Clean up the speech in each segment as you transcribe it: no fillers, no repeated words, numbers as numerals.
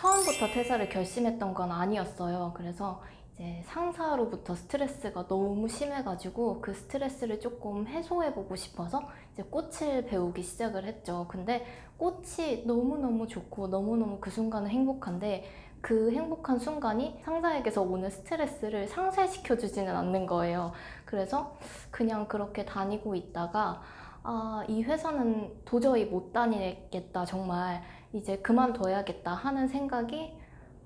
처음부터 퇴사를 결심했던 건 아니었어요. 그래서 이제 상사로부터 스트레스가 너무 심해가지고 그 스트레스를 조금 해소해보고 싶어서 이제 꽃을 배우기 시작을 했죠. 근데 꽃이 너무너무 좋고 너무너무 그 순간은 행복한데 그 행복한 순간이 상사에게서 오는 스트레스를 상쇄시켜주지는 않는 거예요. 그래서 그냥 그렇게 다니고 있다가 이 회사는 도저히 못 다니겠다, 정말 이제 그만둬야겠다 하는 생각이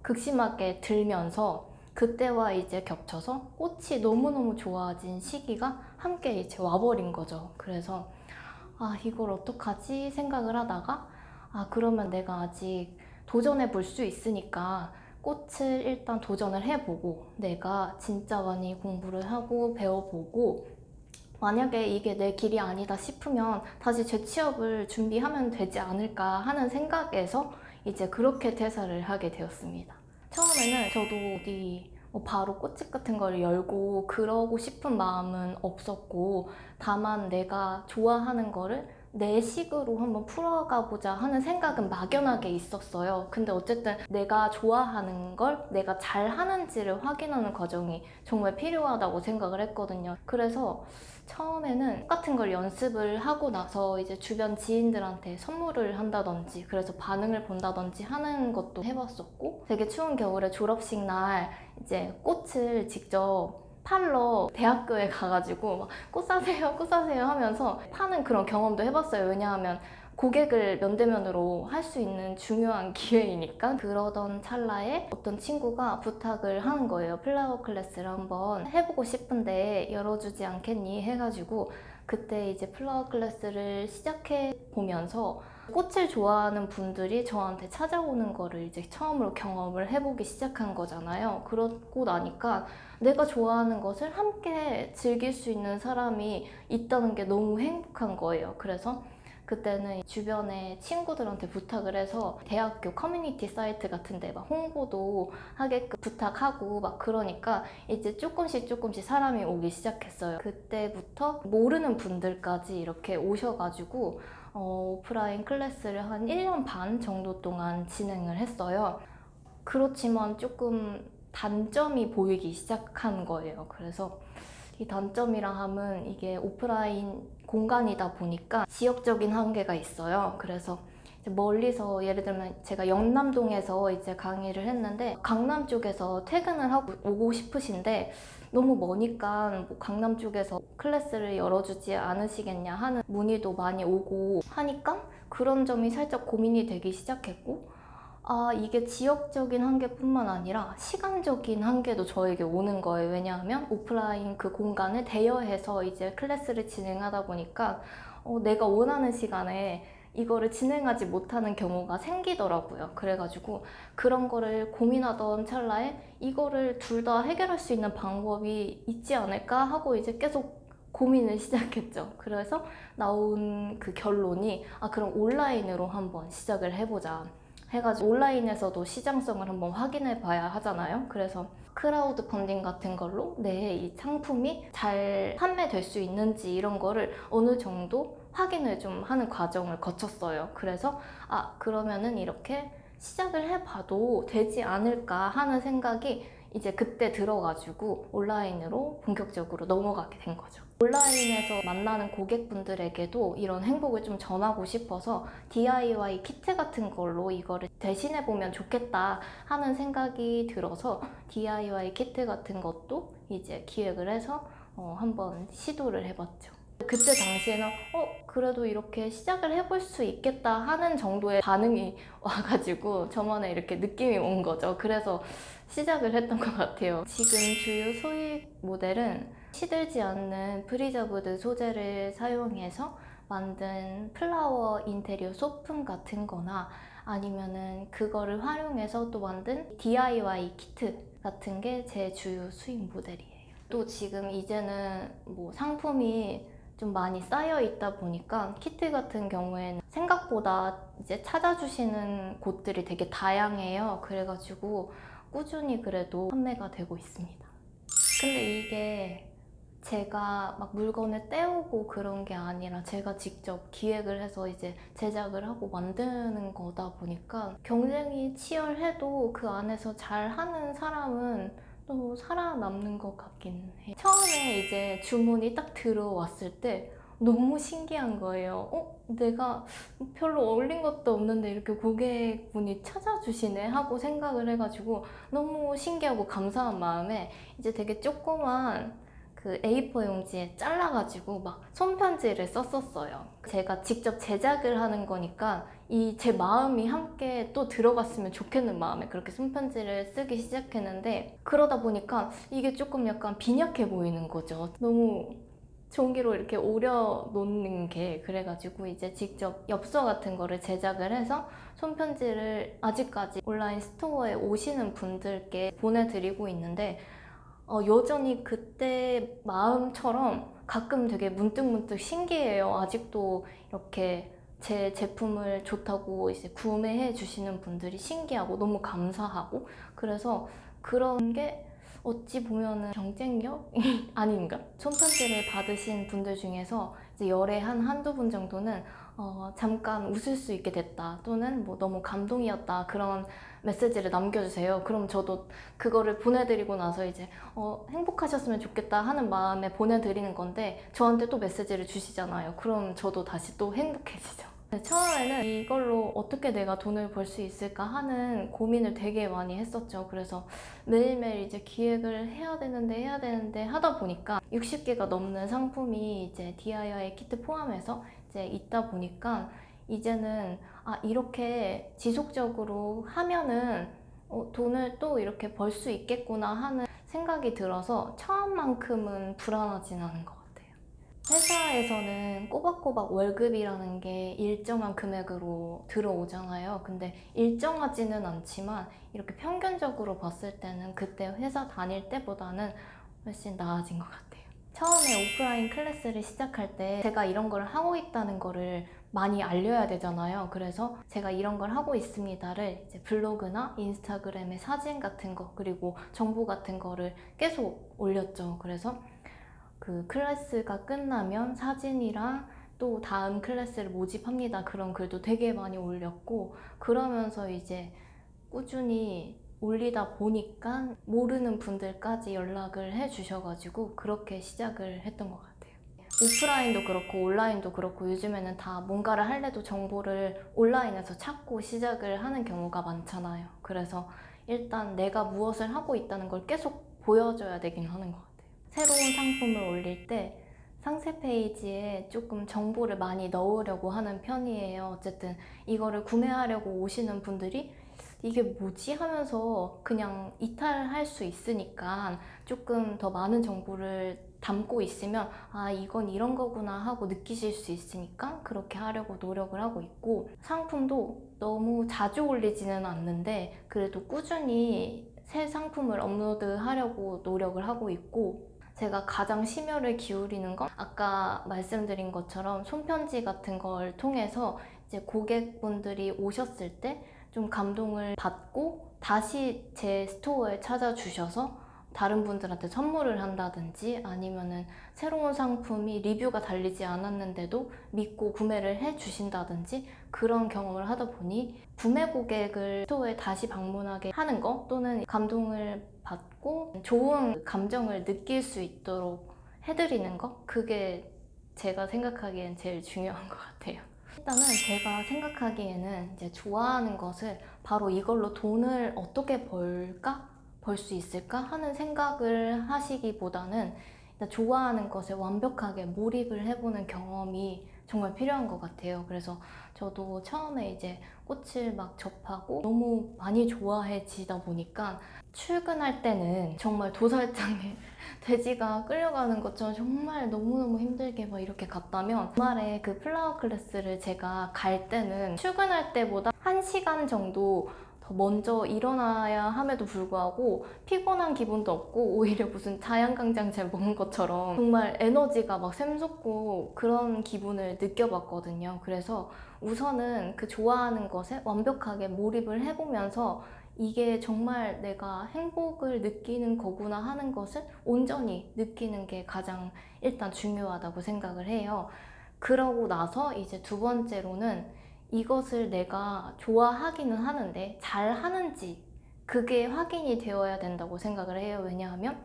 극심하게 들면서 그때와 이제 겹쳐서 꽃이 너무너무 좋아진 시기가 함께 이제 와버린 거죠. 그래서 이걸 어떡하지 생각을 하다가 그러면 내가 아직 도전해 볼 수 있으니까 꽃을 일단 도전을 해보고 내가 진짜 많이 공부를 하고 배워보고 만약에 이게 내 길이 아니다 싶으면 다시 재취업을 준비하면 되지 않을까 하는 생각에서 이제 그렇게 퇴사를 하게 되었습니다. 처음에는 저도 어디 바로 꽃집 같은 걸 열고 그러고 싶은 마음은 없었고, 다만 내가 좋아하는 거를 내 식으로 한번 풀어가 보자 하는 생각은 막연하게 있었어요. 근데 어쨌든 내가 좋아하는 걸 내가 잘 하는지를 확인하는 과정이 정말 필요하다고 생각을 했거든요. 그래서 처음에는 똑같은 걸 연습을 하고 나서 이제 주변 지인들한테 선물을 한다든지 그래서 반응을 본다든지 하는 것도 해봤었고, 되게 추운 겨울에 졸업식 날 이제 꽃을 직접 팔러 대학교에 가가지고 막 꽃 사세요, 꽃 사세요 하면서 파는 그런 경험도 해봤어요. 왜냐하면 고객을 면대면으로 할 수 있는 중요한 기회이니까. 그러던 찰나에 어떤 친구가 부탁을 하는 거예요. 플라워 클래스를 한번 해보고 싶은데 열어주지 않겠니? 해가지고 그때 이제 플라워 클래스를 시작해 보면서 꽃을 좋아하는 분들이 저한테 찾아오는 거를 이제 처음으로 경험을 해보기 시작한 거잖아요. 그러고 나니까 내가 좋아하는 것을 함께 즐길 수 있는 사람이 있다는 게 너무 행복한 거예요. 그래서 그때는 주변에 친구들한테 부탁을 해서 대학교 커뮤니티 사이트 같은데 막 홍보도 하게끔 부탁하고 막 그러니까 이제 조금씩 사람이 오기 시작했어요. 그때부터 모르는 분들까지 이렇게 오셔가지고 오프라인 클래스를 한 1년 반 정도 동안 진행을 했어요. 그렇지만 조금 단점이 보이기 시작한 거예요. 그래서 이 단점이라 함은 이게 오프라인 공간이다 보니까 지역적인 한계가 있어요. 그래서 멀리서 예를 들면 제가 영남동에서 이제 강의를 했는데 강남 쪽에서 퇴근을 하고 오고 싶으신데 너무 머니까 뭐 강남 쪽에서 클래스를 열어주지 않으시겠냐 하는 문의도 많이 오고 하니까 그런 점이 살짝 고민이 되기 시작했고, 이게 지역적인 한계뿐만 아니라 시간적인 한계도 저에게 오는 거예요. 왜냐하면 오프라인 그 공간을 대여해서 이제 클래스를 진행하다 보니까 내가 원하는 시간에 이거를 진행하지 못하는 경우가 생기더라고요. 그래가지고 그런 거를 고민하던 찰나에 이거를 둘 다 해결할 수 있는 방법이 있지 않을까 하고 이제 계속 고민을 시작했죠. 그래서 나온 그 결론이 그럼 온라인으로 한번 시작을 해보자 해가지고 온라인에서도 시장성을 한번 확인해 봐야 하잖아요. 그래서 크라우드 펀딩 같은 걸로 내 이 상품이 잘 판매될 수 있는지 이런 거를 어느 정도 확인을 좀 하는 과정을 거쳤어요. 그래서 그러면은 이렇게 시작을 해봐도 되지 않을까 하는 생각이 이제 그때 들어가지고 온라인으로 본격적으로 넘어가게 된 거죠. 온라인에서 만나는 고객분들에게도 이런 행복을 좀 전하고 싶어서 DIY 키트 같은 걸로 이거를 대신해보면 좋겠다 하는 생각이 들어서 DIY 키트 같은 것도 이제 기획을 해서 한번 시도를 해봤죠. 그때 당시에는 그래도 이렇게 시작을 해볼 수 있겠다 하는 정도의 반응이 와가지고 저만의 이렇게 느낌이 온 거죠. 그래서 시작을 했던 것 같아요. 지금 주요 수익 모델은 시들지 않는 프리저브드 소재를 사용해서 만든 플라워 인테리어 소품 같은 거나 아니면은 그거를 활용해서 또 만든 DIY 키트 같은 게 제 주요 수익 모델이에요. 또 지금 이제는 뭐 상품이 좀 많이 쌓여 있다 보니까 키트 같은 경우에는 생각보다 이제 찾아주시는 곳들이 되게 다양해요. 그래가지고 꾸준히 그래도 판매가 되고 있습니다. 근데 이게 제가 막 물건을 떼오고 그런 게 아니라 제가 직접 기획을 해서 이제 제작을 하고 만드는 거다 보니까 경쟁이 치열해도 그 안에서 잘하는 사람은 또 살아남는 것 같긴 해요. 처음에 이제 주문이 딱 들어왔을 때 너무 신기한 거예요. 내가 별로 어울린 것도 없는데 이렇게 고객분이 찾아주시네 하고 생각을 해가지고 너무 신기하고 감사한 마음에 이제 되게 조그만 그 A4 용지에 잘라가지고 막 손편지를 썼었어요. 제가 직접 제작을 하는 거니까 이 제 마음이 함께 또 들어갔으면 좋겠는 마음에 그렇게 손편지를 쓰기 시작했는데, 그러다 보니까 이게 조금 약간 빈약해 보이는 거죠. 너무 종이로 이렇게 오려 놓는 게. 그래가지고 이제 직접 엽서 같은 거를 제작을 해서 손편지를 아직까지 온라인 스토어에 오시는 분들께 보내드리고 있는데, 여전히 그때 마음처럼 가끔 되게 문득문득 신기해요. 아직도 이렇게 제 제품을 좋다고 이제 구매해 주시는 분들이 신기하고 너무 감사하고, 그래서 그런 게 어찌 보면은 경쟁력이 아닌가? 손편지를 받으신 분들 중에서 이제 열에 한두 분 정도는 잠깐 웃을 수 있게 됐다, 또는 뭐 너무 감동이었다, 그런 메시지를 남겨주세요. 그럼 저도 그거를 보내드리고 나서 이제 행복하셨으면 좋겠다 하는 마음에 보내드리는 건데, 저한테 또 메시지를 주시잖아요. 그럼 저도 다시 또 행복해지죠. 처음에는 이걸로 어떻게 내가 돈을 벌 수 있을까 하는 고민을 되게 많이 했었죠. 그래서 매일매일 이제 기획을 해야 되는데 하다 보니까 60개가 넘는 상품이 이제 DIY 키트 포함해서 이제 있다 보니까 이제는 이렇게 지속적으로 하면은 돈을 또 이렇게 벌 수 있겠구나 하는 생각이 들어서 처음만큼은 불안하진 않은 것 같아요. 회사에서는 꼬박꼬박 월급이라는 게 일정한 금액으로 들어오잖아요. 근데 일정하지는 않지만 이렇게 평균적으로 봤을 때는 그때 회사 다닐 때보다는 훨씬 나아진 것 같아요. 처음에 오프라인 클래스를 시작할 때 제가 이런 걸 하고 있다는 거를 많이 알려야 되잖아요. 그래서 제가 이런 걸 하고 있습니다를 이제 블로그나 인스타그램에 사진 같은 거, 그리고 정보 같은 거를 계속 올렸죠. 그래서 그 클래스가 끝나면 사진이랑 또 다음 클래스를 모집합니다, 그런 글도 되게 많이 올렸고, 그러면서 이제 꾸준히 올리다 보니까 모르는 분들까지 연락을 해주셔가지고 그렇게 시작을 했던 것 같아요. 오프라인도 그렇고 온라인도 그렇고 요즘에는 다 뭔가를 할래도 정보를 온라인에서 찾고 시작을 하는 경우가 많잖아요. 그래서 일단 내가 무엇을 하고 있다는 걸 계속 보여줘야 되긴 하는 것 같아요. 새로운 상품을 올릴 때 상세 페이지에 조금 정보를 많이 넣으려고 하는 편이에요. 어쨌든 이거를 구매하려고 오시는 분들이 이게 뭐지 하면서 그냥 이탈할 수 있으니까 조금 더 많은 정보를 담고 있으면 이건 이런 거구나 하고 느끼실 수 있으니까 그렇게 하려고 노력을 하고 있고, 상품도 너무 자주 올리지는 않는데 그래도 꾸준히 새 상품을 업로드하려고 노력을 하고 있고, 제가 가장 심혈을 기울이는 건 아까 말씀드린 것처럼 손편지 같은 걸 통해서 이제 고객분들이 오셨을 때 좀 감동을 받고 다시 제 스토어에 찾아주셔서 다른 분들한테 선물을 한다든지, 아니면은 새로운 상품이 리뷰가 달리지 않았는데도 믿고 구매를 해주신다든지, 그런 경험을 하다 보니 구매 고객을 스토어에 다시 방문하게 하는 거, 또는 감동을 받고 좋은 감정을 느낄 수 있도록 해드리는 거, 그게 제가 생각하기엔 제일 중요한 것 같아요. 일단은 제가 생각하기에는 이제 좋아하는 것을 바로 이걸로 돈을 어떻게 벌까? 벌 수 있을까? 하는 생각을 하시기보다는 일단 좋아하는 것에 완벽하게 몰입을 해보는 경험이 정말 필요한 것 같아요. 그래서 저도 처음에 이제 꽃을 막 접하고 너무 많이 좋아해지다 보니까 출근할 때는 정말 도살장에 돼지가 끌려가는 것처럼 정말 너무너무 힘들게 막 이렇게 갔다면, 주말에 그 플라워 클래스를 제가 갈 때는 출근할 때보다 1시간 정도 더 먼저 일어나야 함에도 불구하고 피곤한 기분도 없고 오히려 무슨 자양강장제 먹은 것처럼 정말 에너지가 막 샘솟고 그런 기분을 느껴봤거든요. 그래서 우선은 그 좋아하는 것에 완벽하게 몰입을 해보면서 이게 정말 내가 행복을 느끼는 거구나 하는 것을 온전히 느끼는 게 가장 일단 중요하다고 생각을 해요. 그러고 나서 이제 두 번째로는 이것을 내가 좋아하기는 하는데 잘 하는지 그게 확인이 되어야 된다고 생각을 해요. 왜냐하면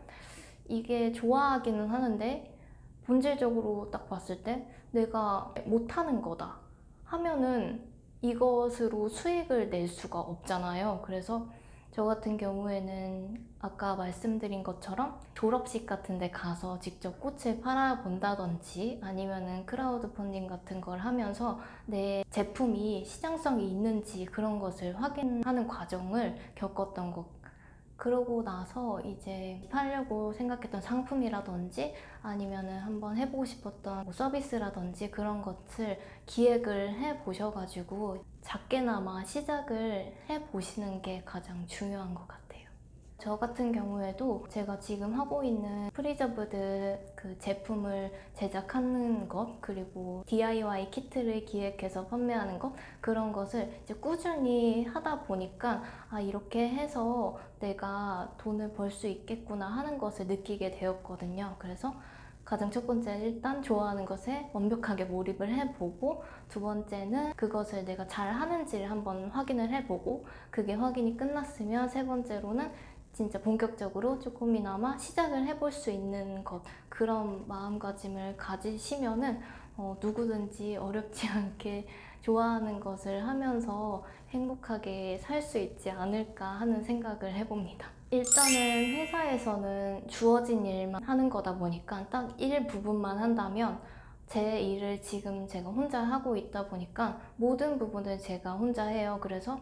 이게 좋아하기는 하는데 본질적으로 딱 봤을 때 내가 못하는 거다 하면은 이것으로 수익을 낼 수가 없잖아요. 그래서 저 같은 경우에는 아까 말씀드린 것처럼 졸업식 같은 데 가서 직접 꽃을 팔아본다든지 아니면은 크라우드 펀딩 같은 걸 하면서 내 제품이 시장성이 있는지 그런 것을 확인하는 과정을 겪었던 것. 그러고 나서 이제 팔려고 생각했던 상품이라든지 아니면은 한번 해보고 싶었던 뭐 서비스라든지 그런 것을 기획을 해 보셔가지고 작게나마 시작을 해 보시는 게 가장 중요한 것 같아요. 저 같은 경우에도 제가 지금 하고 있는 프리저브드 그 제품을 제작하는 것, 그리고 DIY 키트를 기획해서 판매하는 것, 그런 것을 이제 꾸준히 하다 보니까 이렇게 해서 내가 돈을 벌 수 있겠구나 하는 것을 느끼게 되었거든요. 그래서 가장 첫 번째는 일단 좋아하는 것에 완벽하게 몰입을 해보고, 두 번째는 그것을 내가 잘 하는지를 한번 확인을 해보고, 그게 확인이 끝났으면 세 번째로는 진짜 본격적으로 조금이나마 시작을 해볼 수 있는 것, 그런 마음가짐을 가지시면은 누구든지 어렵지 않게 좋아하는 것을 하면서 행복하게 살 수 있지 않을까 하는 생각을 해봅니다. 일단은 회사에서는 주어진 일만 하는 거다 보니까 딱 일 부분만 한다면 제 일을 지금 제가 혼자 하고 있다 보니까 모든 부분을 제가 혼자 해요. 그래서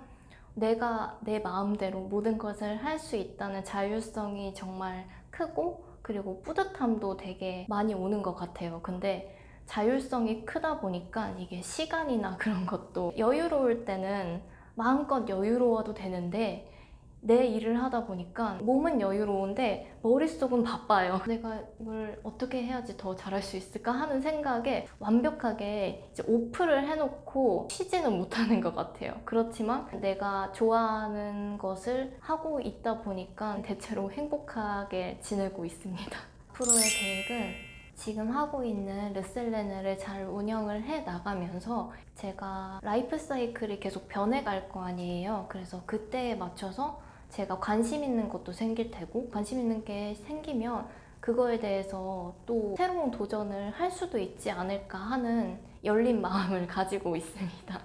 내가 내 마음대로 모든 것을 할 수 있다는 자율성이 정말 크고, 그리고 뿌듯함도 되게 많이 오는 것 같아요. 근데 자율성이 크다 보니까 이게 시간이나 그런 것도 여유로울 때는 마음껏 여유로워도 되는데, 내 일을 하다 보니까 몸은 여유로운데 머릿속은 바빠요. 내가 이걸 어떻게 해야지 더 잘할 수 있을까 하는 생각에 완벽하게 이제 오프를 해놓고 쉬지는 못하는 것 같아요. 그렇지만 내가 좋아하는 것을 하고 있다 보니까 대체로 행복하게 지내고 있습니다. 앞으로의 계획은 지금 하고 있는 르셀레네를 잘 운영을 해 나가면서 제가 라이프 사이클이 계속 변해갈 거 아니에요. 그래서 그때에 맞춰서 제가 관심 있는 것도 생길 테고, 관심 있는 게 생기면 그거에 대해서 또 새로운 도전을 할 수도 있지 않을까 하는 열린 마음을 가지고 있습니다.